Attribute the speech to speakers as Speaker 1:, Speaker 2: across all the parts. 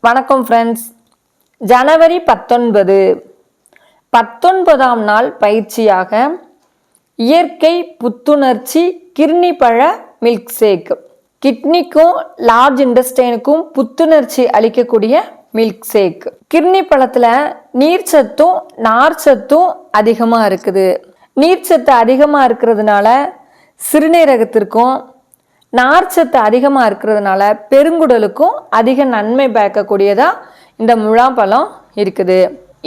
Speaker 1: வணக்கம் ஃப்ரெண்ட்ஸ். ஜனவரி 19ஆம் நாள் பயிற்சியாக இயற்கை புத்துணர்ச்சி கிர்னி பழ மில்க் ஷேக். கிட்னிக்கும் லார்ஜ் இன்டெஸ்டைனுக்கும் புத்துணர்ச்சி அளிக்கக்கூடிய மில்க் ஷேக். கிர்னி பழத்தில் நீர்ச்சத்தும் நார்ச்சத்தும் அதிகமாக இருக்குது. நீர்ச்சத்து அதிகமாக இருக்கிறதுனால சிறுநீரகத்திற்கும், நார்ச்சத்து அதிகமாக இருக்கிறதுனால பெருங்குடலுக்கும் அதிக நன்மை பயக்கக்கூடியதாக இந்த முலாம்பழம் இருக்குது.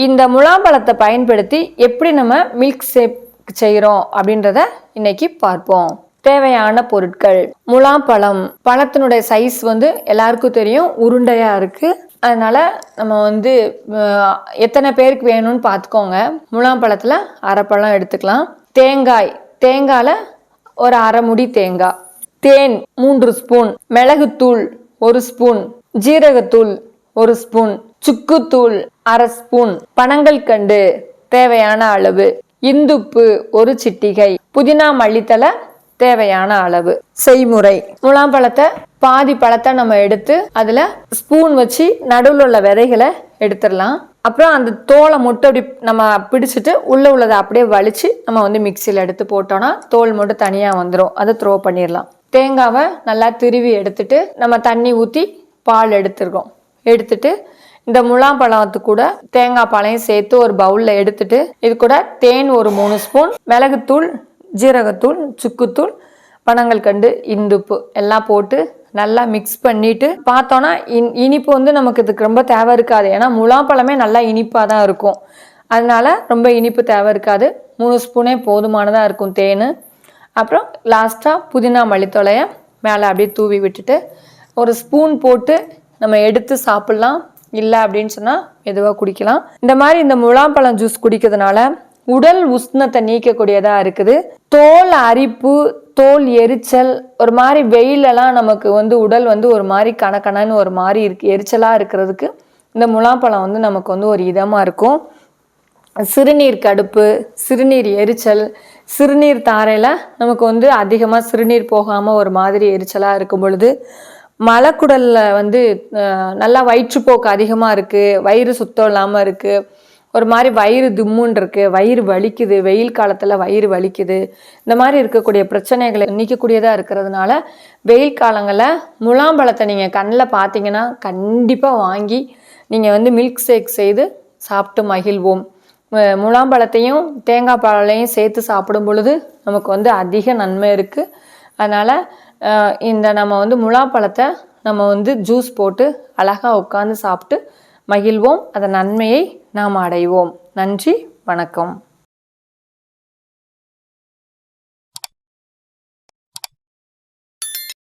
Speaker 1: இந்த முலாம்பழத்தை பயன்படுத்தி எப்படி நம்ம மில்க் ஷேக் செய்கிறோம் அப்படின்றத இன்னைக்கு பார்ப்போம். தேவையான பொருட்கள்: முலாம்பழம். பழத்தினுடைய சைஸ் எல்லாருக்கும் தெரியும், உருண்டையாக இருக்குது. அதனால் நம்ம எத்தனை பேருக்கு வேணும்னு பார்த்துக்கோங்க. முலாம்பழத்தில் அரை பழம் எடுத்துக்கலாம். தேங்காயில் ஒரு அரை முடி தேங்காய். தேன் 3 ஸ்பூன். மிளகுத்தூள் 1 ஸ்பூன். ஜீரகத்தூள் 1 ஸ்பூன். சுக்குத்தூள் அரை ஸ்பூன். பனங்கல்கண்டு தேவையான அளவு. இந்துப்பு 1 சிட்டிகை. புதினா மல்லித்தலை தேவையான அளவு. செய்முறை: முலாம்பழத்தை பாதி பழத்தை நம்ம எடுத்து அதில் ஸ்பூன் வச்சு நடுவில் உள்ள விதைகளை எடுத்துடலாம். அப்புறம் அந்த தோலை மட்டும் அப்படி நம்ம பிடிச்சிட்டு உள்ளதை அப்படியே வலிச்சு நம்ம மிக்சியில் எடுத்து போட்டோம்னா தோல் மட்டும் தனியாக வந்துடும். அதை த்ரோ பண்ணிடலாம். தேங்காவை நல்லா திருவி எடுத்துட்டு நம்ம தண்ணி ஊற்றி பால் எடுத்துட்டு இந்த முலாம்பழத்து கூட தேங்காய் பாலையும் சேர்த்து ஒரு பவுலில் எடுத்துட்டு இது கூட தேன் ஒரு 3 ஸ்பூன், மிளகுத்தூள், ஜீரகத்தூள், சுக்குத்தூள், பனங்கல்கண்டு, இந்துப்பு எல்லாம் போட்டு நல்லா மிக்ஸ் பண்ணிட்டு பார்த்தோன்னா இனிப்பு நமக்கு இதுக்கு ரொம்ப தேவை இருக்காது. ஏன்னா முலாம்பழமே நல்லா இனிப்பாக தான் இருக்கும். அதனால ரொம்ப இனிப்பு தேவை இருக்காது. 3 ஸ்பூனே போதுமானதாக இருக்கும் தேன். அப்புறம் லாஸ்ட்டாக புதினா மல்லித்தொலையை மேலே அப்படியே தூவி விட்டுட்டு ஒரு ஸ்பூன் போட்டு நம்ம எடுத்து சாப்பிட்லாம். இல்லை அப்படின்னு சொன்னால் மெதுவாக குடிக்கலாம். இந்த முலாம்பழம் ஜூஸ் குடிக்கிறதுனால உடல் உஷ்ணத்தை நீக்கக்கூடியதாக இருக்குது. தோல் அரிப்பு, தோல் எரிச்சல், ஒரு மாதிரி வெயிலெல்லாம் நமக்கு உடல் ஒரு மாதிரி கணக்கணன்னு ஒரு மாதிரி எரிச்சலாக இருக்கிறதுக்கு இந்த முலாம்பழம் நமக்கு ஒரு இதமாக இருக்கும். சிறுநீர் கடுப்பு, சிறுநீர் எரிச்சல், சிறுநீர் தாரையில் நமக்கு அதிகமாக சிறுநீர் போகாமல் ஒரு மாதிரி எரிச்சலாக இருக்கும் பொழுது, மலக்குடலில் நல்லா வயிற்றுப்போக்கு அதிகமாக இருக்குது, வயிறு சுத்தம் இல்லாமல் இருக்குது, ஒரு மாதிரி வயிறு திம்முன்னு இருக்குது, வயிறு வலிக்குது, வெயில் காலத்தில் வயிறு வலிக்குது, இந்த மாதிரி இருக்கக்கூடிய பிரச்சனைகளை நீக்கக்கூடியதாக இருக்கிறதுனால வெயில் காலங்களில் முலாம்பழத்தை நீங்கள் கண்ணில் பார்த்தீங்கன்னா கண்டிப்பாக வாங்கி நீங்கள் மில்க் ஷேக் செய்து சாப்பிட்டு மகிழ்வோம். முலாம்பழத்தையும் தேங்காய் பாலையும் சேர்த்து சாப்பிடும் பொழுது நமக்கு அதிக நன்மை இருக்குது. அதனால் நம்ம முலாம்பழத்தை நம்ம ஜூஸ் போட்டு அழகாக உட்காந்து சாப்பிட்டு மகிழ்வோம். அதன் நன்மையை நாம் அடைவோம். நன்றி, வணக்கம்.